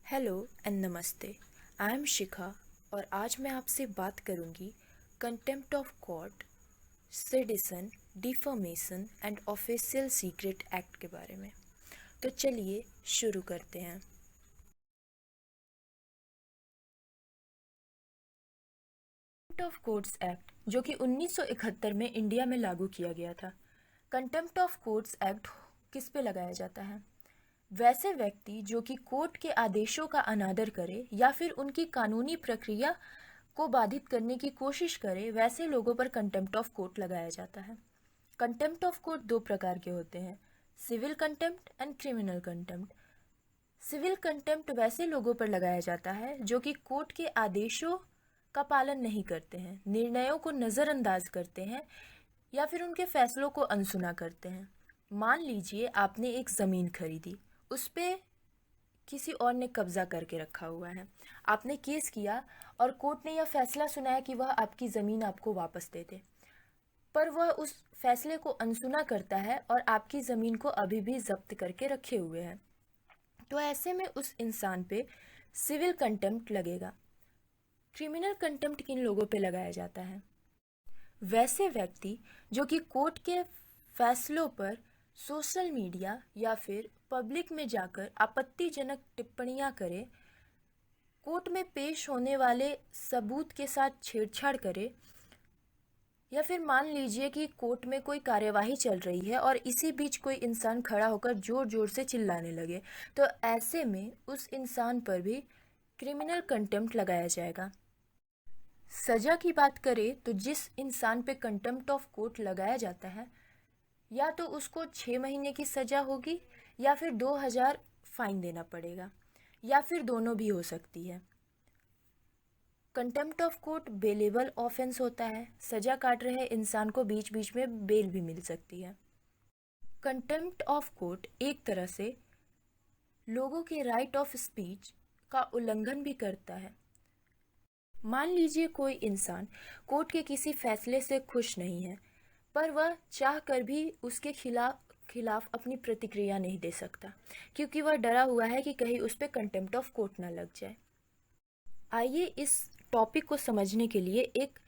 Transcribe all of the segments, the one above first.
Hello and नमस्ते। I am शिखा और आज मैं आपसे बात करूंगी contempt of court, sedition, defamation and official secret act के बारे में। तो चलिए शुरू करते हैं। कंटेम्प्ट ऑफ कोर्ट्स एक्ट जो कि 1971 में इंडिया में लागू किया गया था। कंटेम्प्ट ऑफ कोर्ट्स एक्ट किस पे लगाया जाता है? वैसे व्यक्ति जो कि कोर्ट के आदेशों का अनादर करे या फिर उनकी कानूनी प्रक्रिया को बाधित करने की कोशिश करे, वैसे लोगों पर कंटेम्प्ट ऑफ कोर्ट लगाया जाता है। कंटेम्प्ट ऑफ कोर्ट दो प्रकार के होते हैं, civil contempt and criminal contempt. Civil contempt वैसे लोगों पर लगाया जाता है जो कि कोर्ट के आदेशों का पालन नहीं करते हैं, निर्णयों को नज़रअंदाज करते हैं या फिर उनके फैसलों को अनसुना करते हैं। मान लीजिए आपने एक ज़मीन खरीदी, उस पे किसी और ने कब्जा करके रखा हुआ है। आपने केस किया और कोर्ट ने यह फैसला सुनाया कि वह आपकी ज़मीन आपको वापस दे दे, पर वह उस फैसले को अनसुना करता है और आपकी ज़मीन को अभी भी जब्त करके रखे हुए है। तो ऐसे में उस इंसान पे सिविल कंटेम्प्ट लगेगा। क्रिमिनल कंटेम्प्ट किन लोगों पे लगाया जाता है? वैसे व्यक्ति जो कि कोर्ट के फैसलों पर सोशल मीडिया या फिर पब्लिक में जाकर आपत्तिजनक टिप्पणियां करे, कोर्ट में पेश होने वाले सबूत के साथ छेड़छाड़ करे, या फिर मान लीजिए कि कोर्ट में कोई कार्यवाही चल रही है और इसी बीच कोई इंसान खड़ा होकर जोर जोर से चिल्लाने लगे, तो ऐसे में उस इंसान पर भी क्रिमिनल कंटेम्प्ट लगाया जाएगा। सजा की बात करें तो जिस इंसान पे कंटेम्प्ट ऑफ कोर्ट लगाया जाता है, या तो उसको 6 महीने की सजा होगी या फिर 2000 फाइन देना पड़ेगा, या फिर दोनों भी हो सकती है। Contempt of court bailable offence होता है, सजा काट रहे इंसान को बीच बीच में बेल भी मिल सकती है। कंटेम्प्ट ऑफ कोर्ट एक तरह से लोगों के राइट ऑफ स्पीच का उल्लंघन भी करता है। मान लीजिए कोई इंसान कोर्ट के किसी फैसले से खुश नहीं है, पर वह चाह कर भी उसके खिलाफ अपनी प्रतिक्रिया नहीं दे सकता, क्योंकि वह डरा हुआ है कि कहीं उस पर कंटेम्प्ट ऑफ कोर्ट ना लग जाए। आइए इस टॉपिक को समझने के लिए एक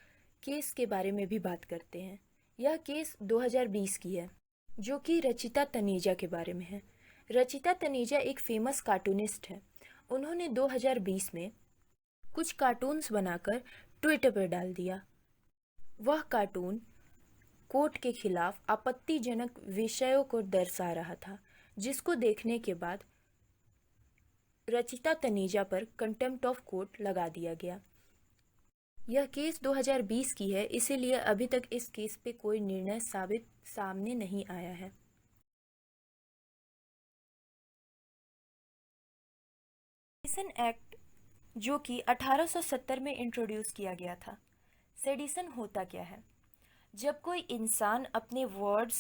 केस के बारे में भी बात करते हैं। यह केस 2020 की है, जो कि रचिता तनेजा के बारे में है। रचिता तनेजा एक फेमस कार्टूनिस्ट है। उन्होंने 2020 में कुछ कार्टून्स बनाकर ट्विटर पर डाल दिया। वह कार्टून कोर्ट के खिलाफ आपत्तिजनक विषयों को दर्शा रहा था, जिसको देखने के बाद रचिता तनेजा पर कंटेम्प्ट ऑफ कोर्ट लगा दिया गया। यह केस 2020 की है, इसीलिए अभी तक इस केस पे कोई निर्णय सामने नहीं आया है। सेडिशन एक्ट जो कि 1870 में इंट्रोड्यूस किया गया था। सेडिशन होता क्या है? जब कोई इंसान अपने वर्ड्स,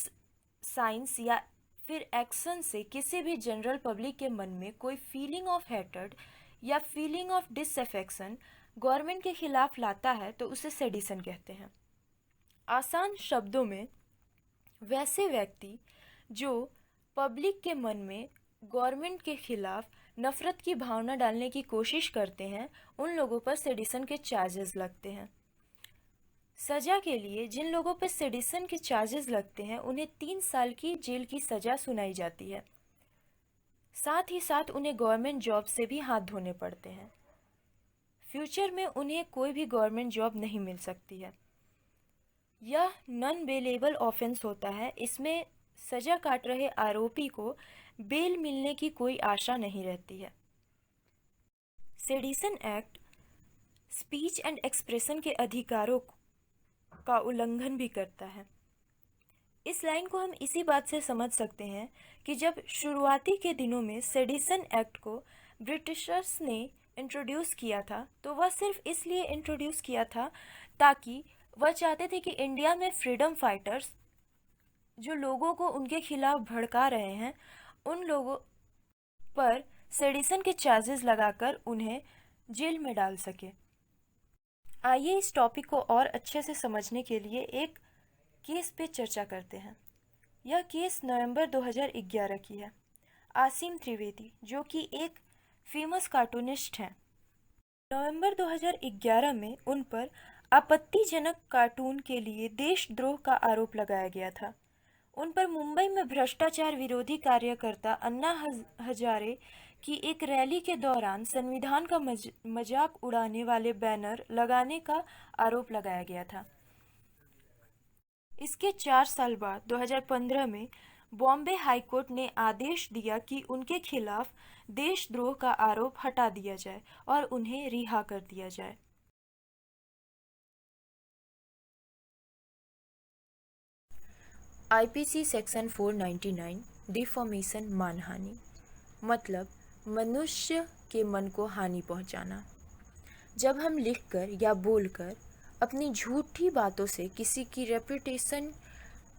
साइंस या फिर एक्शन से किसी भी जनरल पब्लिक के मन में कोई फीलिंग ऑफ हेटर्ड या फीलिंग ऑफ डिसअफेक्शन गवर्नमेंट के खिलाफ लाता है, तो उसे सेडिशन कहते हैं। आसान शब्दों में वैसे व्यक्ति जो पब्लिक के मन में गवर्नमेंट के खिलाफ नफरत की भावना डालने की कोशिश करते हैं, उन लोगों पर सेडिशन के चार्जेस लगते हैं। सजा के लिए जिन लोगों पर सेडिशन के चार्जेस लगते हैं, उन्हें 3 साल की जेल की सजा सुनाई जाती है। साथ ही साथ उन्हें गवर्नमेंट जॉब से भी हाथ धोने पड़ते हैं। फ्यूचर में उन्हें कोई भी गवर्नमेंट जॉब नहीं मिल सकती है। यह नॉन बेलेबल ऑफेंस होता है। इसमें सजा काट रहे आरोपी को बेल मिलने की कोई आशा नहीं रहती है। Sedition act speech and expression के अधिकारों का उल्लंघन भी करता है। इस लाइन को हम इसी बात से समझ सकते हैं कि जब शुरुआती के दिनों में सेडिशन एक्ट को ब्रिटिशर्स ने इंट्रोड्यूस किया था, तो वह सिर्फ इसलिए इंट्रोड्यूस किया था ताकि वह चाहते थे कि इंडिया में फ्रीडम फाइटर्स जो लोगों को उनके खिलाफ भड़का रहे हैं, उन लोगों पर सेडिशन के चार्जेस लगाकर उन्हें जेल में डाल सके। आइए इस टॉपिक को और अच्छे से समझने के लिए एक केस पे चर्चा करते हैं। यह केस नवंबर 2011 की है। आसिम त्रिवेदी जो कि एक फेमस कार्टूनिस्ट हैं। नवंबर 2011 में उन पर आपत्तिजनक कार्टून के लिए देशद्रोह का आरोप लगाया गया था। उन पर मुंबई में भ्रष्टाचार विरोधी कार्यकर्ता अन्ना हजारे की एक रैली के दौरान संविधान का मजाक उड़ाने वाले बैनर लगाने का आरोप लगाया गया था। इसके 4 साल बाद 2015 में बॉम्बे हाईकोर्ट ने आदेश दिया कि उनके खिलाफ देशद्रोह का आरोप हटा दिया जाए और उन्हें रिहा कर दिया जाए। आईपीसी सेक्शन 499 डिफॉर्मेशन मानहानि, मतलब मनुष्य के मन को हानि पहुंचाना। जब हम लिखकर या बोलकर अपनी झूठी बातों से किसी की रेपुटेशन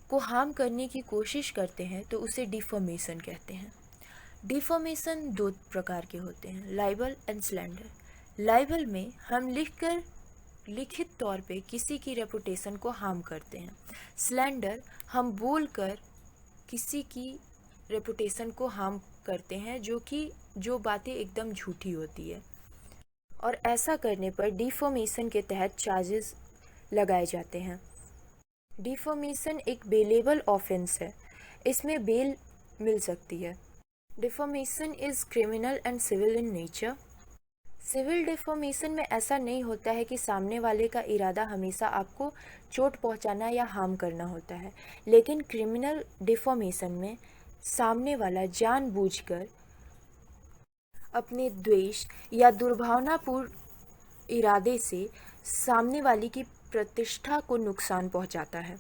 को हार्म करने की कोशिश करते हैं तो उसे डिफॉर्मेशन कहते हैं। डिफॉर्मेशन 2 प्रकार के होते हैं, लाइबल एंड स्लैंडर। लाइबल में हम लिखित तौर पे किसी की रेपुटेशन को हार्म करते हैं। स्लैंडर हम बोलकर किसी की रेपुटेशन को हार्म करते हैं, जो बातें एकदम झूठी होती है, और ऐसा करने पर डिफॉर्मेशन के तहत चार्जेस लगाए जाते हैं। डिफॉर्मेशन एक बेलेबल ऑफेंस है, इसमें बेल मिल सकती है। Defamation is criminal and civil in nature. Civil defamation में ऐसा नहीं होता है कि सामने वाले का इरादा हमेशा आपको चोट पहुंचाना या हार्म करना होता है, लेकिन क्रिमिनल डिफॉर्मेशन में सामने वाला जानबूझकर अपने द्वेष या दुर्भावनापूर्ण इरादे से सामने वाले की प्रतिष्ठा को नुकसान पहुंचाता है।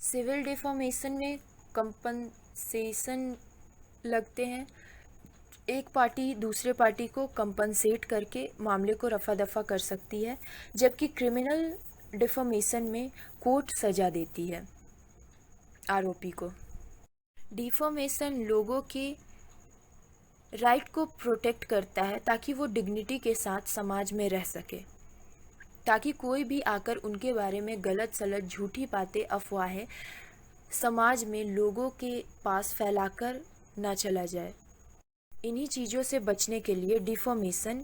सिविल डिफॉर्मेशन में कंपनसेशन लगते हैं। एक पार्टी दूसरे पार्टी को कंपनसेट करके मामले को रफा दफा कर सकती है, जबकि क्रिमिनल डिफॉर्मेशन में कोर्ट सजा देती है आरोपी को। डिफॉर्मेशन लोगों के राइट को प्रोटेक्ट करता है ताकि वो डिग्निटी के साथ समाज में रह सके, ताकि कोई भी आकर उनके बारे में गलत सलत झूठी बातें अफवाहें समाज में लोगों के पास फैलाकर ना चला जाए। इन्हीं चीज़ों से बचने के लिए डिफॉर्मेशन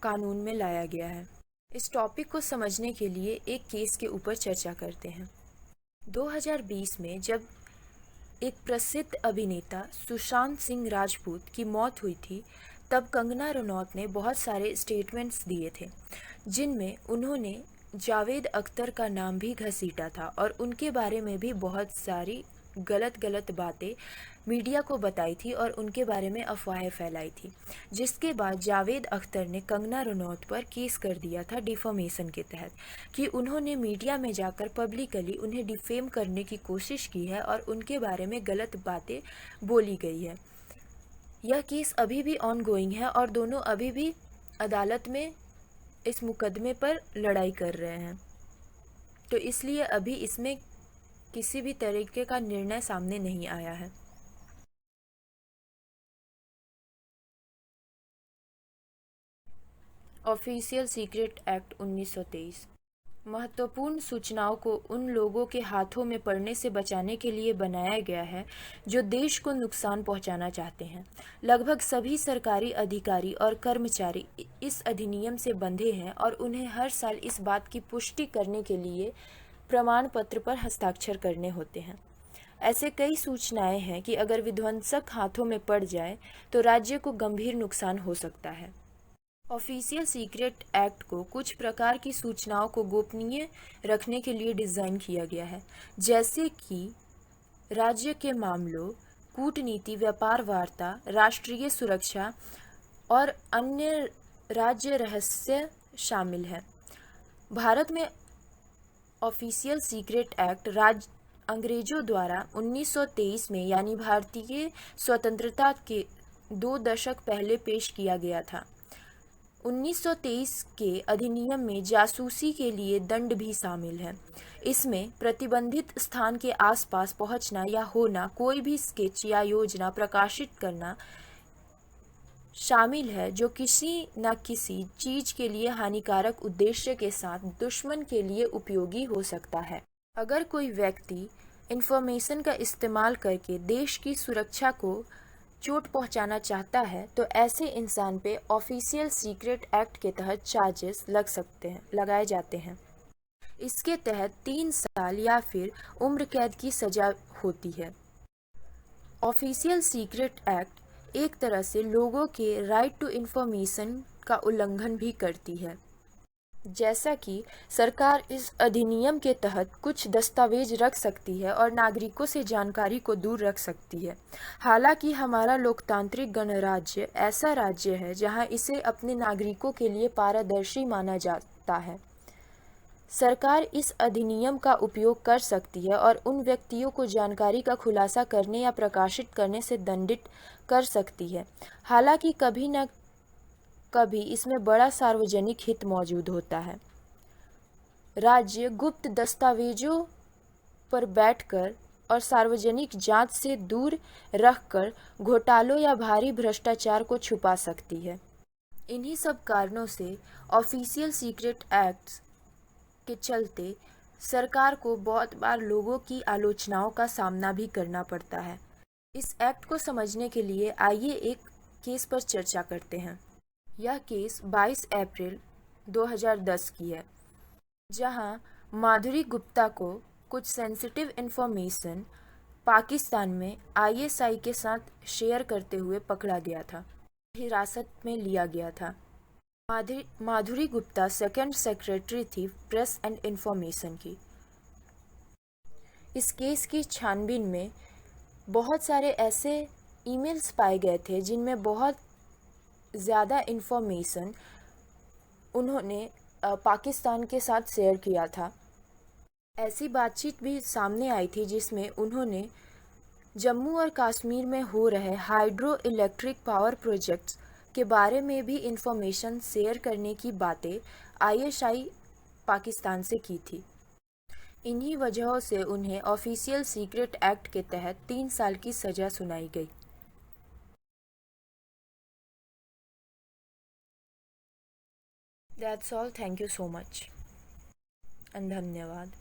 कानून में लाया गया है। इस टॉपिक को समझने के लिए एक केस के ऊपर चर्चा करते हैं। 2020 में जब एक प्रसिद्ध अभिनेता सुशांत सिंह राजपूत की मौत हुई थी, तब कंगना रनौत ने बहुत सारे स्टेटमेंट्स दिए थे, जिनमें उन्होंने जावेद अख्तर का नाम भी घसीटा था और उनके बारे में भी बहुत सारी गलत बातें मीडिया को बताई थी और उनके बारे में अफवाहें फैलाई थी, जिसके बाद जावेद अख्तर ने कंगना रनौत पर केस कर दिया था डिफॉर्मेशन के तहत कि उन्होंने मीडिया में जाकर पब्लिकली उन्हें डिफेम करने की कोशिश की है और उनके बारे में गलत बातें बोली गई है। यह केस अभी भी ऑनगोइंग है और दोनों अभी भी अदालत में इस मुकदमे पर लड़ाई कर रहे हैं, तो इसलिए अभी इसमें किसी भी तरीके का निर्णय सामने नहीं आया है। ऑफिशियल सीक्रेट एक्ट 1923 महत्वपूर्ण सूचनाओं को उन लोगों के हाथों में पड़ने से बचाने के लिए बनाया गया है जो देश को नुकसान पहुंचाना चाहते हैं। लगभग सभी सरकारी अधिकारी और कर्मचारी इस अधिनियम से बंधे हैं और उन्हें हर साल इस बात की पुष्टि करने के लिए प्रमाण पत्र पर हस्ताक्षर करने होते हैं। ऐसे कई सूचनाएं हैं कि अगर विध्वंसक हाथों में पड़ जाए तो राज्य को गंभीर नुकसान हो सकता है। ऑफिशियल सीक्रेट एक्ट को कुछ प्रकार की सूचनाओं को गोपनीय रखने के लिए डिज़ाइन किया गया है, जैसे कि राज्य के मामलों, कूटनीति, व्यापार वार्ता, राष्ट्रीय सुरक्षा और अन्य राज्य रहस्य शामिल है। भारत में ऑफिशियल सीक्रेट एक्ट अंग्रेजों द्वारा 1923 में यानी भारतीय स्वतंत्रता के 2 दशक पहले पेश किया गया था। 1923 के अधिनियम में जासूसी के लिए दंड भी शामिल है। इसमें प्रतिबंधित स्थान के आसपास पहुंचना या होना, कोई भी स्केच या योजना प्रकाशित करना शामिल है जो किसी न किसी चीज के लिए हानिकारक उद्देश्य के साथ दुश्मन के लिए उपयोगी हो सकता है। अगर कोई व्यक्ति इंफॉर्मेशन का इस्तेमाल करके देश की सुरक्षा को चोट पहुंचाना चाहता है तो ऐसे इंसान पे ऑफिशियल सीक्रेट एक्ट के तहत चार्जेस लगाए जाते हैं। इसके तहत 3 साल या फिर उम्र कैद की सजा होती है। ऑफिशियल सीक्रेट एक्ट एक तरह से लोगों के राइट टू इंफॉर्मेशन का उल्लंघन भी करती है। जैसा कि सरकार इस अधिनियम के तहत कुछ दस्तावेज रख सकती है और नागरिकों से जानकारी को दूर रख सकती है। हालांकि हमारा लोकतांत्रिक गणराज्य ऐसा राज्य है जहां इसे अपने नागरिकों के लिए पारदर्शी माना जाता है। सरकार इस अधिनियम का उपयोग कर सकती है और उन व्यक्तियों को जानकारी का खुलासा करने या प्रकाशित करने से दंडित कर सकती है। हालांकि कभी न कभी इसमें बड़ा सार्वजनिक हित मौजूद होता है। राज्य गुप्त दस्तावेजों पर बैठकर और सार्वजनिक जांच से दूर रखकर घोटालों या भारी भ्रष्टाचार को छुपा सकती है। इन्हीं सब कारणों से ऑफिशियल सीक्रेट एक्ट्स के चलते सरकार को बहुत बार लोगों की आलोचनाओं का सामना भी करना पड़ता है। इस एक्ट को समझने के लिए आइए एक केस पर चर्चा करते हैं। यह केस 22 अप्रैल 2010 की है, जहां माधुरी गुप्ता को कुछ सेंसिटिव इंफॉर्मेशन पाकिस्तान में आईएसआई के साथ शेयर करते हुए पकड़ा गया था, हिरासत में लिया गया था। माधुरी गुप्ता सेकंड सेक्रेटरी थी प्रेस एंड इंफॉर्मेशन की। इस केस की छानबीन में बहुत सारे ऐसे ईमेल्स पाए गए थे जिनमें बहुत ज़्यादा इंफॉर्मेशन उन्होंने पाकिस्तान के साथ शेयर किया था। ऐसी बातचीत भी सामने आई थी जिसमें उन्होंने जम्मू और कश्मीर में हो रहे हाइड्रो इलेक्ट्रिक पावर प्रोजेक्ट्स के बारे में भी इंफॉर्मेशन शेयर करने की बातें आईएसआई पाकिस्तान से की थी। इन्हीं वजहों से उन्हें ऑफिशियल सीक्रेट एक्ट के तहत 3 साल की सजा सुनाई गई। That's all. Thank you so much and धन्यवाद।